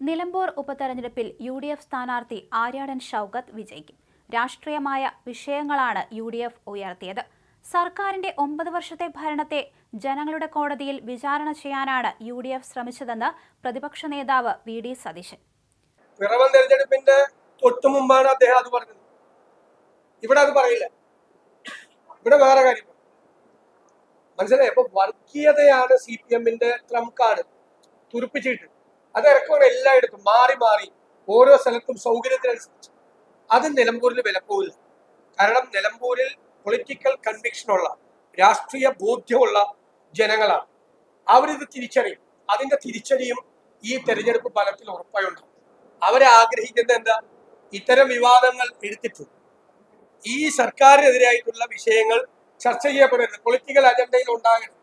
നിലമ്പൂർ ഉപതെരഞ്ഞെടുപ്പിൽ UDF സ്ഥാനാർത്ഥി ആര്യാടൻ ഷൗക്കത്ത് വിജയിക്കും. രാഷ്ട്രീയമായ വിഷയങ്ങളാണ് UDF ഉയർത്തിയത്. സർക്കാരിന്റെ 9 വർഷത്തെ ഭരണത്തെ ജനങ്ങളുടെ കോടതിയിൽ വിചാരണ ചെയ്യാനാണ് UDF ശ്രമിച്ചതെന്ന് പ്രതിപക്ഷ നേതാവ് VD സതീശൻ. പിറവം തെരഞ്ഞെടുപ്പിന്റെ തൊട്ടു മുമ്പാണ് അദ്ദേഹം അത് പറഞ്ഞത്. ഇവിടെ അത് പറയില്ല. ഇവിടെ വേറെ കാര്യം മനസ്സിലായി. അപ്പൊ വർഗീയതയാണ് CPM-ന്റെ ട്രംപ് കാർഡ്. തുരുപ്പിച്ചിട്ട് അത് ഇറക്കുവാണ് എല്ലായിടത്തും, മാറി മാറി ഓരോ സ്ഥലത്തും സൗകര്യത്തിനനുസരിച്ച്. അത് നിലമ്പൂരിൽ വിലപ്പോവില്ല. കാരണം നിലമ്പൂരിൽ പൊളിറ്റിക്കൽ കൺവിക്ഷനുള്ള, രാഷ്ട്രീയ ബോധ്യമുള്ള ജനങ്ങളാണ്. അവരിത് തിരിച്ചറിയും. അതിന്റെ തിരിച്ചറിയും ഈ തെരഞ്ഞെടുപ്പ് ഫലത്തിൽ ഉറപ്പായി ഉണ്ടാവും. അവരെ ആഗ്രഹിക്കുന്നത് എന്താ? ഇത്തരം വിവാദങ്ങൾ എടുത്തിട്ട് ഈ സർക്കാരിനെതിരായിട്ടുള്ള വിഷയങ്ങൾ ചർച്ച ചെയ്യപ്പെടരുത്, പൊളിറ്റിക്കൽ അജണ്ടയിൽ ഉണ്ടാകരുത്.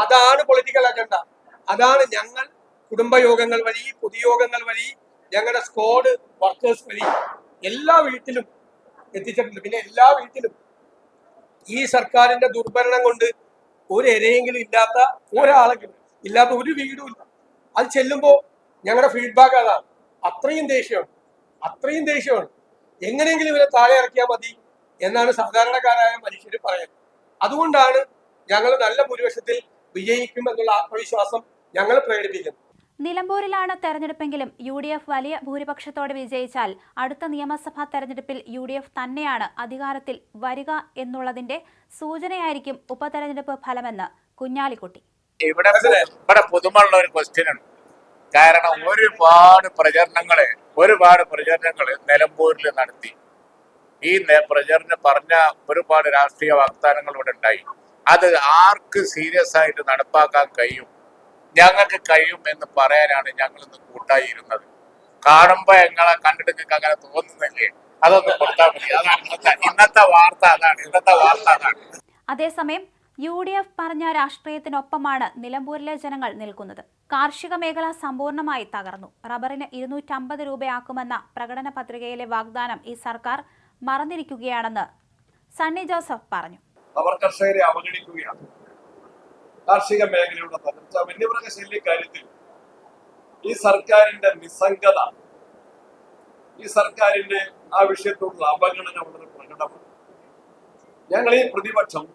അതാണ് പൊളിറ്റിക്കൽ അജണ്ട. അതാണ് ഞങ്ങൾ കുടുംബയോഗങ്ങൾ വഴി, പൊതുയോഗങ്ങൾ വഴി, ഞങ്ങളുടെ സ്ക്വാഡ് വർക്കേഴ്സ് വഴി എല്ലാ വീട്ടിലും എത്തിച്ചിട്ടുണ്ട്. പിന്നെ എല്ലാ വീട്ടിലും ഈ സർക്കാരിന്റെ ദുർഭരണം കൊണ്ട് ഒരു ഇരയെങ്കിലും ഇല്ലാത്ത ഒരാളെങ്കിലും ഇല്ലാത്ത ഒരു വീടും ഇല്ല. അത് ചെല്ലുമ്പോൾ ഞങ്ങളുടെ ഫീഡ്ബാക്ക് അതാണ്. അത്രയും ദേഷ്യമാണ്. എങ്ങനെയെങ്കിലും ഇവരെ താഴെ ഇറക്കിയാൽ മതി എന്നാണ് സാധാരണക്കാരായ മനുഷ്യർ പറയുന്നത്. അതുകൊണ്ടാണ് ഞങ്ങൾ നല്ല ഭൂരിപക്ഷത്തിൽ വിജയിക്കും എന്നുള്ള ആത്മവിശ്വാസം ഞങ്ങൾ പ്രകടിപ്പിക്കുന്നത്. നിലമ്പൂരിലാണ് തെരഞ്ഞെടുപ്പെങ്കിലും UDF വലിയ ഭൂരിപക്ഷത്തോടെ വിജയിച്ചാൽ അടുത്ത നിയമസഭാ തെരഞ്ഞെടുപ്പിൽ UDF തന്നെയാണ് അധികാരത്തിൽ വരിക എന്നുള്ളതിന്റെ സൂചനയായിരിക്കും ഉപതെരഞ്ഞെടുപ്പ് ഫലമെന്ന് കുഞ്ഞാലിക്കുട്ടി. ഇവിടെ പുതുമുള്ള ഒരു ക്വസ്റ്റ്യൻ ഉണ്ട്. കാരണം ഒരുപാട് പ്രചരണങ്ങള് നിലമ്പൂരിൽ നടത്തി. ഈ പ്രചരണം പറഞ്ഞ ഒരുപാട് രാഷ്ട്രീയ വാഗ്ദാനങ്ങൾ ഇവിടെ ഉണ്ടായി. അത് ആർക്ക് സീരിയസ് ആയിട്ട് നടപ്പാക്കാൻ കഴിയും, ഞങ്ങൾക്ക് കഴിയും എന്ന് പറയാനാണ് ഞങ്ങൾ ഇന്ന് കൂട്ടായി ഇരുന്നത്. കാണുമ്പോ ഞങ്ങളെ കണ്ടിട്ട് നിങ്ങൾക്ക് അങ്ങനെ തോന്നുന്നില്ലേ? അതൊന്ന് കൊടുത്താൽ മതി. അതാണ് ഇന്നത്തെ വാർത്ത അതാണ്. അതേസമയം UDF പറഞ്ഞ രാഷ്ട്രീയത്തിനൊപ്പമാണ് നിലമ്പൂരിലെ ജനങ്ങൾ നിൽക്കുന്നത്. കാർഷിക മേഖല സമ്പൂർണ്ണമായി തകർന്നു. റബ്ബറിന് 250 രൂപയാക്കുമെന്ന പ്രകടന പത്രികയിലെ വാഗ്ദാനം ഈ സർക്കാർ മറന്നിരിക്കുകയാണെന്ന് സണ്ണി ജോസഫ് പറഞ്ഞു. അവർ കർഷകരെ അവഗണിക്കുകയാണ്. കാർഷിക മേഖലയുടെ തകർച്ച, വന്യമൃഗശല്യ കാര്യത്തിൽ ഈ സർക്കാരിന്റെ നിസ്സംഗത, ഈ സർക്കാരിന്റെ ആ വിഷയത്തോടുള്ള അവഗണന വളരെ പ്രകടമാണ്. ഞങ്ങൾ ഈ പ്രതിപക്ഷം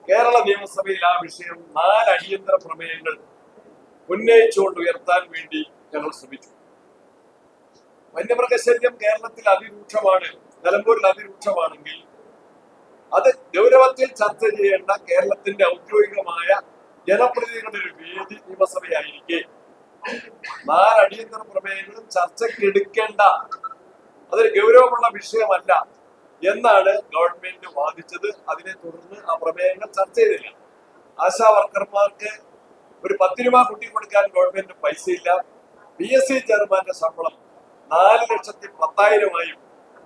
കേരള നിയമസഭയിൽ ആ വിഷയം 4 അടിയന്തര പ്രമേയങ്ങൾ ഉന്നയിച്ചുകൊണ്ട് ഉയർത്താൻ വേണ്ടി ഞങ്ങൾ ശ്രമിച്ചു. വന്യമൃഗശല്യം കേരളത്തിൽ അതിരൂക്ഷമാണ്, നിലമ്പൂരിൽ അതിരൂക്ഷമാണെങ്കിൽ അത് ഗൗരവത്തിൽ ചർച്ച ചെയ്യേണ്ട കേരളത്തിന്റെ ഔദ്യോഗികമായ ജനപ്രതിനിധികളുടെ ഒരു വേദി നിയമസഭയായിരിക്കെ 4 അടിയന്തര പ്രമേയങ്ങളും ചർച്ചയ്ക്ക് എടുക്കേണ്ട, അതൊരു ഗൗരവമുള്ള വിഷയമല്ല എന്നാണ് ഗവൺമെന്റ് വാദിച്ചത്. അതിനെ തുടർന്ന് ആ പ്രമേയങ്ങൾ ചർച്ച ചെയ്തില്ല. ആശാ വർക്കർമാർക്ക് ഒരു 10 രൂപ കൂട്ടി കൊടുക്കാൻ ഗവൺമെന്റ് പൈസയില്ല. PSC ചെയർമാന്റെ ശമ്പളം 4,10,000-ആയും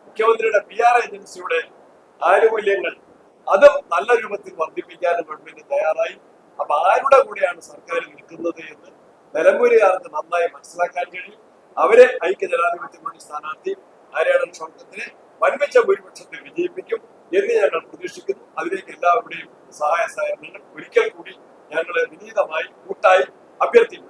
മുഖ്യമന്ത്രിയുടെ PR ഏജൻസിയുടെ ആനുകൂല്യങ്ങൾ അതും നല്ല രൂപത്തിൽ വർദ്ധിപ്പിക്കാനും ഗവൺമെന്റ് തയ്യാറായി. അപ്പൊ ആരുടെ കൂടെയാണ് സർക്കാർ നിൽക്കുന്നത് എന്ന് നിലമ്പൂരുകാർക്ക് നന്നായി മനസ്സിലാക്കാൻ കഴിയും. അവരെ ഐക്യജനാധിപത്യ മുന്നണി സ്ഥാനാർത്ഥി ആര്യാടൻ ഷൗക്കത്തിനെ വൻപിച്ച ഭൂരിപക്ഷത്തിൽ വിജയിപ്പിക്കും എന്ന് ഞങ്ങൾ പ്രതീക്ഷിക്കുന്നു. അതിലേക്ക് എല്ലാവരുടെയും സഹായ സഹകരണങ്ങൾ ഒരിക്കൽ കൂടി ഞങ്ങൾ വിനീതമായി കൂട്ടായി അഭ്യർത്ഥിക്കുന്നു.